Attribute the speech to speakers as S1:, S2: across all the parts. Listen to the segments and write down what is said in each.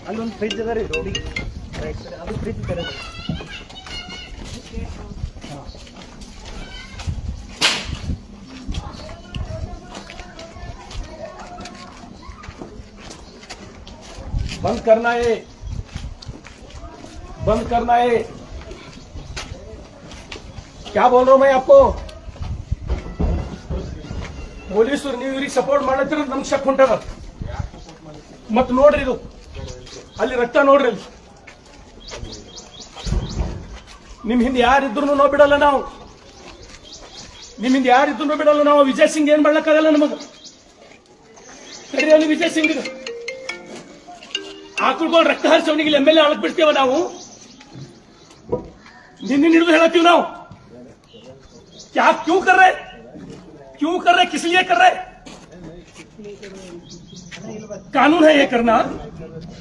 S1: ಅಲ್ಲೊಂದು ಫ್ರಿಜ್ ಅದ ರೀ ರೋಡಿಗೆ ರೈಟ್ ಸೈಡ್, ಅದು ಫ್ರಿಜ್ ತರ
S2: बंद करना है, बंद करना है। क्या बोल रहा हूं मैं आपको? ಪೊಲೀಸರು ನೀವು ಇವ್ರಿಗೆ ಸಪೋರ್ಟ್ ಮಾಡತ್ತಿರ ನಮ್ಗೆ ಶಕ್ ಹೊಂಟದ. ಮತ್ ನೋಡ್ರಿ ಇದು ಅಲ್ಲಿ ರಕ್ತ ನೋಡ್ರಿ, ನಿಮ್ ಹಿಂದೆ ಯಾರಿದ್ರು ನಾವು ಬಿಡಲ್ಲ, ನಾವು ನಿಮ್ ಹಿಂದೆ ಯಾರಿದ್ರು ಬಿಡಲ್ಲ ನಾವು. ವಿಜಯ್ ಸಿಂಗ್ ಏನ್ ಮಾಡ್ಲಕ್ಕಾಗಲ್ಲ ನಮಗ. ಸರಿ ಅಲ್ಲಿ ವಿಜಯ್ ಸಿಂಗ್ ಆಕಳ್ಕೊಂಡು ರಕ್ತ ಹರಿಸವನಿಗೆ MLA ಆಳಕ್ ಬಿಡ್ತೇವ ನಾವು. ನಿನ್ನೆ ಹಿಡಿದು ಹೇಳತ್ತೀವಿ ನಾವು. क्या क्यों कर रहे, क्यों कर रहे, किस लिए कर रहे? कानून है ये करना.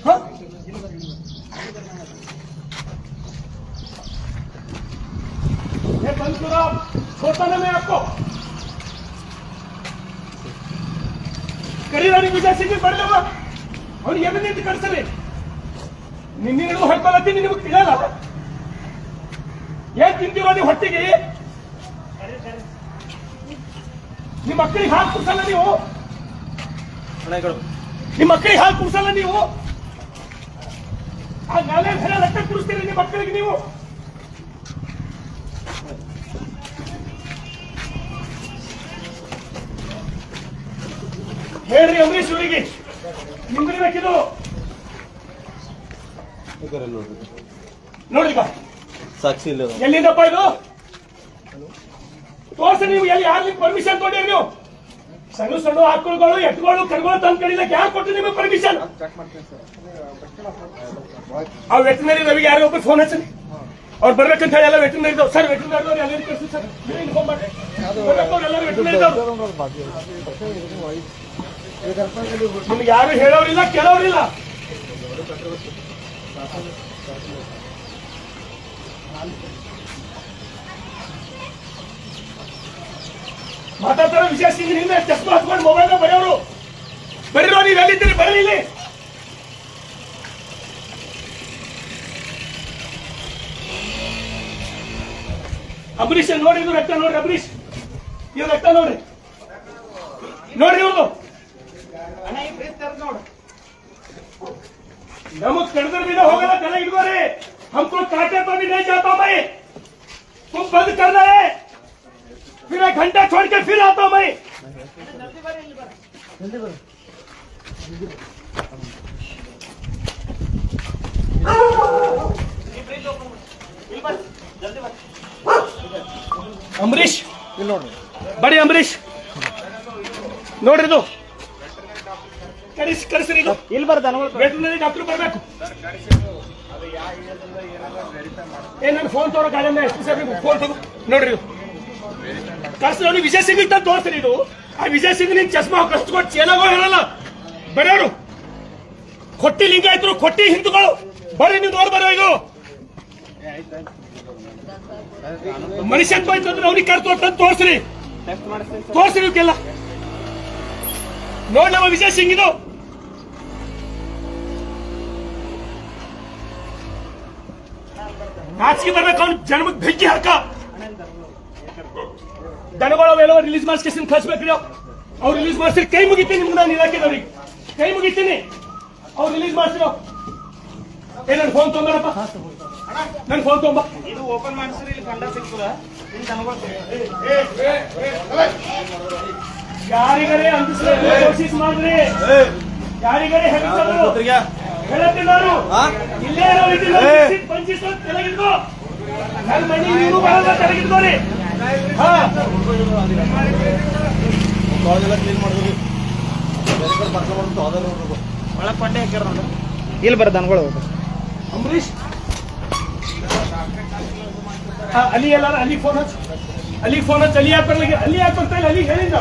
S2: हाँ ये बंद करो, छोड़ता ना मैं आपको. करी रानी विजय सिंह ಬರಲವ ಅವ್ರು ಏನು ನಿಂತು ಕಳಿಸಲಿ. ನಿನ್ನೆ ಹಿಡಿದು ಹೊಡ್ಕೊಳತ್ತೀನಿ, ನಿಮಗೆ ತಿಳಿಯಲ್ಲ. ಏನ್ ತಿಂತೀರೋ ನೀವು ಹೊಟ್ಟಿಗೆ? ನಿಮ್ಮ ಮಕ್ಕಳಿಗೆ ಹಾಲು ಕುಡಿಸಲ್ಲ ನೀವು, ನಿಮ್ಮ ಮಕ್ಕಳಿಗೆ ಹಾಲು ಕುಡಿಸಲ್ಲ ನೀವು. ಆ ನಾಳೆ ರಕ್ತ ಕುಡಿಸ್ತೀರಿ ನಿಮ್ಮ ಮಕ್ಕಳಿಗೆ ನೀವು. ಹೇಳ್ರಿ ಅಂಬರೀಶ್ ಅವರಿಗೆ, ನಿಮ್ಗೆ ಬೇಕಿದು ನೋಡ್ರಿ ಬಾ
S3: ಸಾಕ್ಷಿ ಇಲ್ಲ.
S2: ಎಲ್ಲಿಂದಪ್ಪ ಇದು ತೋರ್ಸಿ. ನೀವು ಎಲ್ಲಿ ಯಾರು ಪರ್ಮಿಷನ್ ಕೊಟ್ಟಿರಿ? ನೀವು ಸಣ್ಣ ಸಣ್ಣ ಆಕಳುಗಳು ಎತ್ತುಗಳು ಕರುಗಳು ತಂದು ಕಡಿಲಕ್ಕೆ ಯಾರು ಕೊಟ್ಟು ನಿಮಗೆ ಪರ್ಮಿಷನ್? ಆ ವೆಟನರಿ ರವಿಗೆ ಯಾರೋ ಒಬ್ಬರು ಫೋನ್ ಹಚ್ಚಿ ಅವ್ರು ಬರ್ಬೇಕಂತ ಹೇಳಿ ಎಲ್ಲ ವೆಟನರಿ ಸರ್, ವೆಟನರಿ ಎಲ್ಲರೂ ಕಳಿಸಿ ಸರ್, ಎಲ್ಲರೂ ವೆಟನರಿ ನಿಮ್ಗೆ ಯಾರು ಹೇಳೋರಿಲ್ಲ ಕೇಳೋರಿಲ್ಲ. ಮಾತಾಡ್ತಾರ ವಿಜಯ್ ಸಿಂಗ್ ನಿಂದ ಚಸ್ಮಾ ಹಾಕೊಂಡು ಮೊಬೈಲ್ ಬರೆಯೋರು. ಬರೀರೋ, ನೀವು ಎಲ್ಲಿದ್ದೀರಿ ಬರೀ ಇಲ್ಲಿ. ಅಂಬರೀಷ್ ನೋಡ್ರಿ, ಇದು ರಕ್ತ ನೋಡ್ರಿ. ಅಂಬರೀಷ್ ಇವ್ ರಕ್ತ ನೋಡ್ರಿ, ನೋಡ್ರಿ ಇವ್ರದು. नमक कड़दर भी ना होगा ना गला इधर हमको काटे तो भी नहीं जाता मैं. तुम बंद करना है, फिर 1 घंटा छोड़ के फिर आता हूं मैं. अमरीश बड़ी अमरीश ನೋಡ್ರಿ ಕಳಿಸ್ರಿ. ಇಲ್ಲಿ ಬರ್ತಾನೆ ವೆಟರ್ನರಿ ಡಾಕ್ಟರ್ ಬರಬೇಕು. ನನ್ನ ಫೋನ್ ತೋರೋ ಗಾಡಿ ಫೋನ್ ತಗೋ ನೋಡ್ರಿ. ಕಳ್ಸಿ ನೋಡಿ ವಿಜಯ್ ಸಿಂಗ್ ತಂದು ತೋರಿಸ್ರಿ. ಇದು ಆ ವಿಜಯ್ ಸಿಂಗ್ ನಿನ್ ಚಸ್ಮಾ ಕಸ್ಕೊಟ್ಟು ಚೇಲಾಗೋ ಹೇಳಲ್ಲ ಬರೆಯೋರು. ಕೊಟ್ಟಿ ಲಿಂಗಾಯತರು, ಕೊಟ್ಟಿ ಹಿಂದೂಗಳು ಬರ್ರಿ, ನೀವು ನೋಡಿ ಬರೋ. ಇದು ಮನುಷ್ಯತ್ವ ಇತ್ತಂದ್ರೆ ಅವ್ರಿಗೆ ಕರ್ತು ತಂದು ತೋರಿಸ್ರಿ, ತೋರಿಸ್ರಿ ಇವಕ್ಕೆಲ್ಲ. ನೋಡ್ ನಮ್ಮ ವಿಜಯ್ ಸಿಂಗ್ ಇದು ನಾಚಿಕೆ ಬರ್ಬೇಕು. ಅವ್ನು ಜನ್ಮಕ್ಕೆ ಬೆಂಕಿ ಹಾಕ. ದನಗಳು ರಿಲೀಸ್ ಮಾಡಿಸ್ಕೇಸಿನ ಕಳ್ಸ್ಬೇಕ್ರಿ. ಅವ್ರು ರಿಲೀಸ್ ಮಾಡಿಸ್ರಿ, ಕೈ ಮುಗಿತೀನಿ ನಿಮ್ಗೆ. ನಾನು ಇಲಾಖೆದವ್ರಿಗೆ ಕೈ ಮುಗಿತೀನಿ. ಅವ್ರು ರಿಲೀಸ್ ಮಾಡ್ಸಿರೋ. ನನ್ನ ಫೋನ್ ತೊಗೊಂಬರಪ್ಪ, ನನ್ನ ಫೋನ್ ತೊಗೊಂಬ.
S1: ಇದು ಓಪನ್ ಮಾಡಿಸ್ರಿ, ಇಲ್ಲಿ ಕಂಡ ಸಿಗ್ತದ.
S2: ಯಾರಿಗಾರೆ ಅಂದಿಸ್ಲಿಕ್ಕೆ ಕೋಶಿಸ್ ಮಾಡ್ರಿ, ಯಾರಿಗಾರೆ ಹೇಳತ್ತೀನಿ ನಾನು. ಇಲ್ಲೇ ಪಂಚಿಸ್ ತೆಲಗಿದ್ಕೋ, ನನ್ನ ಮನೆ ನೀವು ಬರೋದ ತೆಲಗಿದ್ಕೋರಿ.
S1: ಒಳಗ್ ಪಂಡೆ ಹಾಕ್ಯಾರ ನೋಡಿ. ಇಲ್ಲಿ ಬರ ದನಗಳು
S2: ಅಂಬರೀಶ್ ಅಲ್ಲಿ ಎಲ್ಲಾರ ಅಲ್ಲಿ ಫೋನ್ ಹಚ್ಚ, ಅಲ್ಲಿ ಫೋನ್ ಹಚ್ಚ. ಅಲ್ಲಿ ಯಾಕೆ ಬರ್ಲಿಕ್ಕೆ, ಅಲ್ಲಿ ಯಾಕೆ ಬರ್ತಾ ಇಲ್ಲ? ಅಲ್ಲಿ ಹೇಳಿಲ್ಲ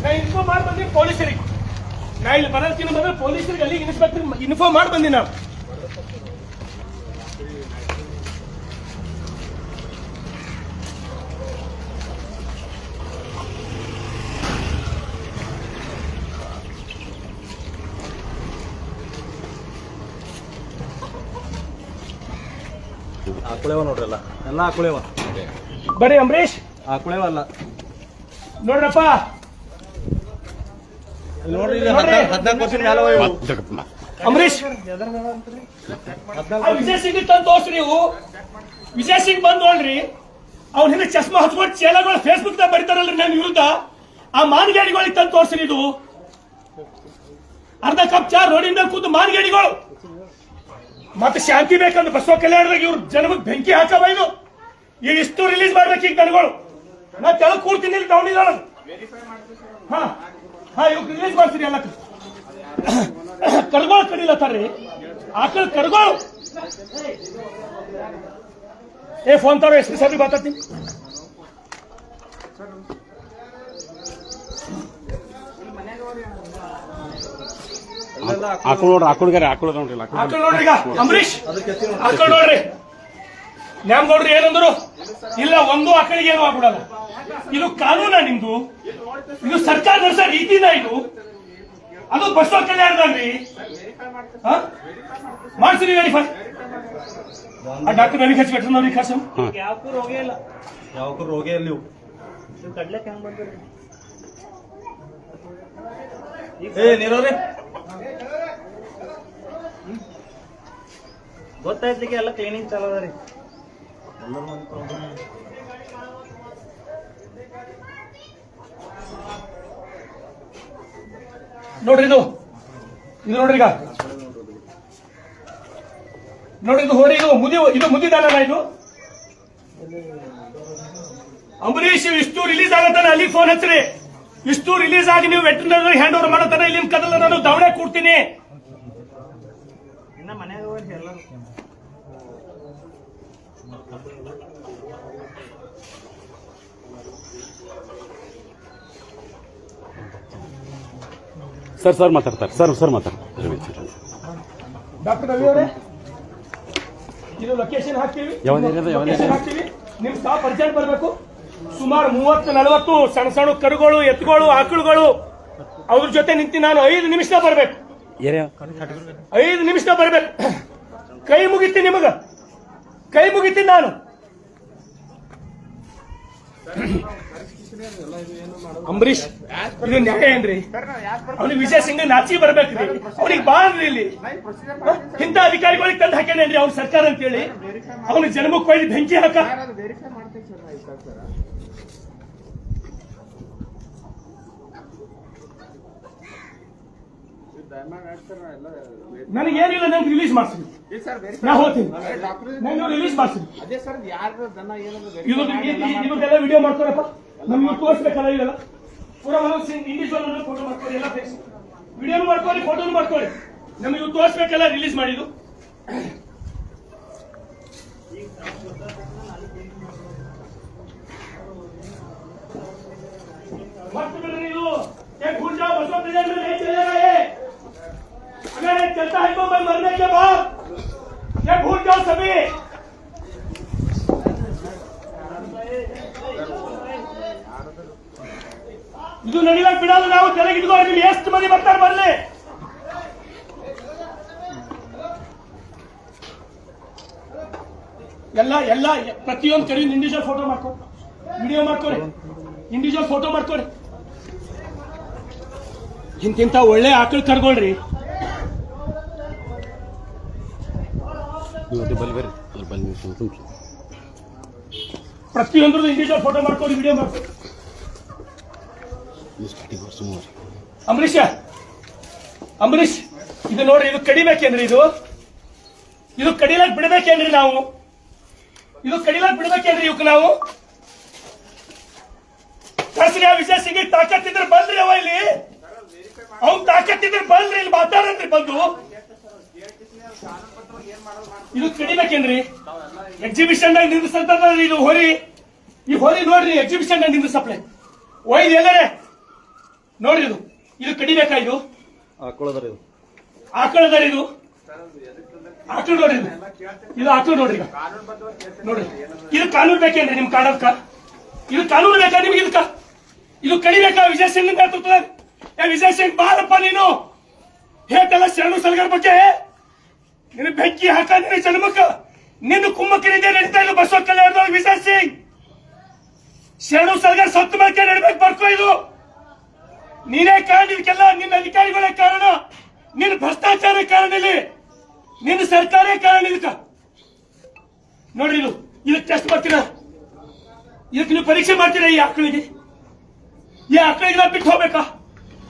S2: ನಾ ಇನ್ಫಾರ್ಮ್ ಮಾಡಿ ಬಂದೀನಿ ಪೊಲೀಸರಿಗೆ. ನಾ ಇಲ್ಲಿ ಬರೋದಕ್ಕಿಂತ ಬಂದ್ರೆ ಪೊಲೀಸರಿಗೆ ಅಲ್ಲಿ ಇನ್ಸ್ಪೆಕ್ಟರ್ ಇನ್ಫಾರ್ಮ್ ಮಾಡಿ ಬಂದೀನಿ ನಾವು.
S1: ಆಕುಳೇವ ನೋಡ್ರಿ ಎಲ್ಲ ಆಕುಳೇವ.
S2: ಬರ್ರಿ ಅಂಬರೀಶ್,
S1: ಆಕುಳೇವ ಅಲ್ಲ
S2: ನೋಡ್ರಪ್ಪ
S1: ನೋಡ್ರಿ. 14 ವರ್ಷದ ಮ್ಯಾಲ ಅವ ಇವು.
S2: ಅಂಬರೀಶ್ ವಿಜಯ್ ಸಿಂಗ್ ತಂದು ತೋರ್ಸ್ರಿ. ನೀವು ವಿಜಯ್ ಸಿಂಗ್ ಬಂದ್ ನೋಡ್ರಿ, ಅವ್ನ ಹಿಂದೆ ಚಸ್ಮಾ ಹಚ್ಕೊಂಡು ಚೇಲಗಳು ಫೇಸ್ಬುಕ್ ದಾಗ ಬರೀತಾರಲ್ರಿ ನನ್ನ ವಿರುದ್ಧ. ಆ ಮಾನ್ಗೇಡಿಗಳಿಗೆ ತಂದು ತೋರ್ಸ್ರಿ. ಇದು ಅರ್ಧ ಕಪ್ ಚಾ ರೋಡಿನ ಮೇಲೆ ಕೂತು ಮಾನ್ಗೇಡಿಗಳು. ಮತ್ತೆ ಶಾಂತಿ ಬೇಕಂದ್ರೆ ಬಸವ ಕಲ್ಯಾಣದಾಗ ಇವ್ರು ಜನಕ್ಕೆ ಬೆಂಕಿ ಹಾಕವ. ಇದು ಈಗ ಇಷ್ಟು ರಿಲೀಸ್ ಮಾಡ್ಬೇಕು ಈಗ ನನಗಳು. ನಾ ತೆಳಗ್ ಕೂಡ್ತೀನಿ ಇಲ್ಲಿ ಡೌನಿದಾಳ. ಹಾ ಹಾ ಇವ್ ರಿಲೀಸ್ ಮಾಡ್ತೀರಿ ಎಲ್ಲ. ಕರ್ಗೋಳು ಕಡಿಲತ್ತಾರ್ರಿ, ಆಕಳ ಕರ್ಗೋಳು. ಏ ಫೋನ್ ತಾರ ಎಸ್ ಪಿ ಸಾಹೇಬ್ರಿಗೆ ಮಾತಾಡ್ತೀನಿ.
S3: ಆಕಳು ನೋಡ್ರಿ, ಆಕಳುಗಾರೆ ಆಕಳು ನೋಡ್ರಿ,
S2: ಆಕಳ ನೋಡ್ರಿ. ಈಗ ಅಂಬರೀಶ್ ಆಕಳ ನೋಡ್ರಿ. ನ್ಯಾಮಗೌಡ್ರಿ ಏನಂದ್ರು? ಇಲ್ಲ, ಒಂದು ಆಕಳಿಗೆ ಏನು ಆಗ್ಬಿಡಲ್ಲ. ಇದು ಕಾನೂನ ನಿಮ್ದು? ಇದು ಸರ್ಕಾರ ನಡೆಸೋ ರೀತಿನ ಇದು? ಅದು ಬಸವ ಕಲ್ಯಾಣದಲ್ಲಿ ಮಾಡ್ಸಿರಿ ವೆರಿಫೈ. ಆ ಡಾಕ್ಟರ್ ನನಗೆ ಹಚ್ಚಿ ವೆಟರ್ನರಿ ಖರ್ಚು
S1: ಯಾವಕ್ಕೂ ರೋಗೇ ಇಲ್ಲ, ಯಾವಕ್ಕೂ ರೋಗೇ ಇಲ್ಲ. ಇವು ಕಡ್ಲೆಕ್ ಹೆಂಗ್ ಬಂದ್ರಿ? ಏ ನೀರವ್ರಿ, ಗೊತ್ತಾಯ್ತಿಗೆ ಎಲ್ಲ ಕ್ಲೀನಿಂಗ್ ಚಾಲೋ ಅದ ರೀ.
S2: ನೋಡ್ರಿ ಇದು ನೋಡ್ರಿ. ಈಗ ನೋಡ್ರಿ ಇದು ಹೋರಿ. ಇದು ಮುದಿದಾನ ಇದು. ಅಂಬರೀಶ್ ಇಷ್ಟು ರಿಲೀಸ್ ಆಗತ್ತಾನೆ ಅಲ್ಲಿ ಫೋನ್ ಹಚ್ಚ್ರಿ. ಇಷ್ಟು ರಿಲೀಸ್ ಆಗಿ ನೀವು ವೆಟರ್ನರಿ ಹ್ಯಾಂಡ್ ಓವರ್ ಮಾಡತ್ತಾನೆ. ಇಲ್ಲಿ ಕದಲ ನಾನು ದವಡೆ ಕೊಡ್ತೀನಿ.
S1: ಇನ್ನ ಮನ್ಯಾಗ ಹೋಗಿ ಎಲ್ಲ
S3: ಸರ್ ಮಾತಾಡ್ತಾರೆ. ಸರ್ ಮಾತಾಡ್ತಾರೆ.
S2: ಡಾಕ್ಟರ್ ರವಿ ಅವರೇ, ಇದು ಲೊಕೇಶನ್ ಹಾಕ್ತೀವಿ. ನಿಮ್ ಸ್ಟಾಫ್ ಅರ್ಜೆಂಟ್ ಬರಬೇಕು. ಸುಮಾರು 30-40 ಸಣ್ಣ ಕರುಗಳು, ಎತ್ತುಗಳು, ಆಕಳುಗಳು ಅವ್ರ ಜೊತೆ ನಿಂತು ನಾನು 5 ನಿಮಿಷ ಬರ್ಬೇಕು. 5 ನಿಮಿಷ ಬರ್ಬೇಕು. ಕೈ ಮುಗಿತೀನಿ ನಿಮಗ, ಕೈ ಮುಗಿತೀನಿ ನಾನು. ಅಂಬರೀಶ್ ಇದು ನ್ಯಾಯ ಏನ್ರಿ? ಅವ್ನಿಗೆ ವಿಜಯ್ ಸಿಂಗ್ ನಾಚಿ ಬರ್ಬೇಕ್ರಿ. ಅವ್ನಿಗೆ ಬಾಳ್ರಿ ಇಲ್ಲಿ. ಇಂಥ ಅಧಿಕಾರಿಗಳಿಗೆ ತಂದು ಹಾಕ್ಯಾನೇನ್ರಿ ಅವ್ರ ಸರ್ಕಾರ ಅಂತ ಹೇಳಿ? ಅವನು ಜನ್ಮಕ್ಕೆ ಕೊಯ್ದು ಬೆಂಕಿ ಹಾಕ. ನನಗೇನಿಲ್ಲ, ನಂಗೆ ರಿಲೀಸ್ ಮಾಡ್ತೀನಿ. ನಾ ಹೋಗ್ತೀನಿ, ನಂಗೆ ರಿಲೀಸ್ ಮಾಡ್ತೀನಿ. ಇವ್ರದ್ದೆಲ್ಲ ವಿಡಿಯೋ ಮಾಡ್ಕೊರಪ್ಪ, ನಮ್ಗೆ ತೋರಿಸ್ಬೇಕಲ್ಲ. ಇವೆಲ್ಲ ಪೂರ ಮನೋಜ್ ಸಿಂಗ್ ಇಂಡಿವಿಜುವಲ್ ಫೋಟೋ ಮಾಡ್ಕೊಳ್ಳಿ, ಎಲ್ಲ ಫೇಸ್ ವಿಡಿಯೋನು ಮಾಡ್ಕೊಳ್ಳಿ, ಫೋಟೋನು ಮಾಡ್ಕೊಳ್ಳಿ. ನಮ್ಗೆ ಇವ್ ತೋರಿಸ್ಬೇಕಲ್ಲ ರಿಲೀಸ್ ಮಾಡಿದ್ದು. मत बिल्कुल ये भूल जाओ बसों प्रेजेंट में नहीं चलेगा ये। अगर ये चलता है तो मैं मरने के बाद ये भूल जाओ सभी। ಇದು ನಡಿಲಕ್ ಬಿಡಲ್ಲ ನಾವು. ತೆಲಗಿ ಇಟ್ಕೊಂಡು ನೀವು ಎಷ್ಟು ಮಂದಿ ಬರ್ತಾರೆ ಬರ್ಲಿ. ಎಲ್ಲ ಪ್ರತಿಯೊಂದು ಕಡೆ ಇಂಡಿವಿಜುವಲ್ ಫೋಟೋ ಮಾಡ್ಕೊ, ವಿಡಿಯೋ ಮಾಡ್ಕೊಳ್ಳಿ, ಇಂಡಿವಿಜುವಲ್ ಫೋಟೋ ಮಾಡ್ಕೊಳ್ಳಿ. ಇಂತಿಂತ ಒಳ್ಳೆ ಆಕಳು ಕರ್ಗೊಳ್ರಿ. ಪ್ರತಿಯೊಂದ್ರದ್ದು ಇಂಡಿವಿಜುವಲ್ ಫೋಟೋ ಮಾಡ್ಕೊಳ್ಳಿ, ವಿಡಿಯೋ ಮಾಡ್ಕೊಳ್ಳಿ. ಅಂಬರೀಶ್ ಇದು ನೋಡ್ರಿ, ಇದು ಕಡಿಬೇಕೇನ್ರಿ? ಇದು ಕಡಿಲಾಕ್ ಬಿಡ್ಬೇಕೇನ್ರಿ ನಾವು? ಇದು ಕಡಿಲಾಕ್ ಬಿಡ್ಬೇಕೇನ್ರಿ ಇವಕ್ಕೆ ನಾವು? ಕಳ್ಸ್ರಿ ಆ ವಿಜಯ್ ಸಿಂಗ್ ತಾಕತ್ತಿದ್ರೆ ಬಂದ್ರಿ. ಅವ ಇಲ್ಲಿ ಅವ್ನ್ ತಾಕತ್ತಿದ್ರೆ ಬಂದ್ರಿ, ಇಲ್ಲಿ ಮಾತಾಡನ್ರಿ ಬಂದು. ಇದು ಕಡಿಬೇಕೇನ್ರಿ? ಎಕ್ಸಿಬಿಷನ್ ನಿಂದಿಸ್ತಂತ ಇದು ಹೋರಿ, ಈ ಹೋರಿ ನೋಡ್ರಿ ಎಕ್ಸಿಬಿಷನ್ ನಿಂದಿಸಪ್ಲೆ ಒಯ್ದು ಎಲ್ಲರೇ ನೋಡ್ರಿ. ಇದು ಕಡಿಬೇಕಾ? ಇದು
S1: ಹಾಕೊಳ್ಳೋದ್ರಿ ಇದು
S2: ಆಕಳದಾರ, ಇದು ಆಕಳು ನೋಡ್ರಿ, ಇದು ಆಕಳು ನೋಡ್ರಿ. ಈಗ ನೋಡ್ರಿ, ಇದು ಕಾನೂನು ಬೇಕೇನ್ರಿ ನಿಮ್ ಕಾಣದ್ಕ? ಇದು ಕಾನೂನು ಬೇಕಾ ನಿಮ್ಗೆ? ಇದಕ್ಕ ಇದು ಕಡಿಬೇಕಾ? ವಿಜಯ್ ಸಿಂಗ್ ನೇತೃತ್ವದ ವಿಜಯ್ ಸಿಂಗ್ ಬಾರಪ್ಪ, ನೀನು ಹೇಳ್ತಲ್ಲ ಶರಣು ಸಲಗರ ಬಗ್ಗೆ. ನಿನ್ನ ಬೆಂಕಿ ಹಾಕ, ನಿನ್ನ ಜನ್ಮಕ್ಕ ನಿನ್ನ ಕುಮ್ಮಕ್ಕನಿಂದ ನಡೀತಾ ಇಲ್ಲ ಬಸವ ಕಲ್ಯಾಣದೊಳಗೆ. ವಿಜಯ್ ಸಿಂಗ್ ಶರಣು ಸಲಗರ್ ಸತ್ತು ಮೇಲೆ ನಡಬೇಕು ಬರ್ಕೋ. ಇದು ನೀನೇ ಕಾರಣ, ಇದಕ್ಕೆಲ್ಲ ನಿನ್ನ ಅಧಿಕಾರಿಗಳೇ ಕಾರಣ, ನಿನ್ನ ಭ್ರಷ್ಟಾಚಾರ ಕಾರಣ, ಇಲ್ಲಿ ನಿನ್ನ ಸರ್ಕಾರ ಕಾರಣ. ಇದಕ್ಕ ನೋಡ್ರಿ, ಇದಕ್ಕೆ ಟೆಸ್ಟ್ ಮಾಡ್ತೀರಾ? ಇದಕ್ಕೆ ನೀವು ಪರೀಕ್ಷೆ ಮಾಡ್ತೀರಾ? ಈ ಆಕಳಿಗೆ ನಾವು ಬಿಟ್ಟು ಹೋಗ್ಬೇಕಾ?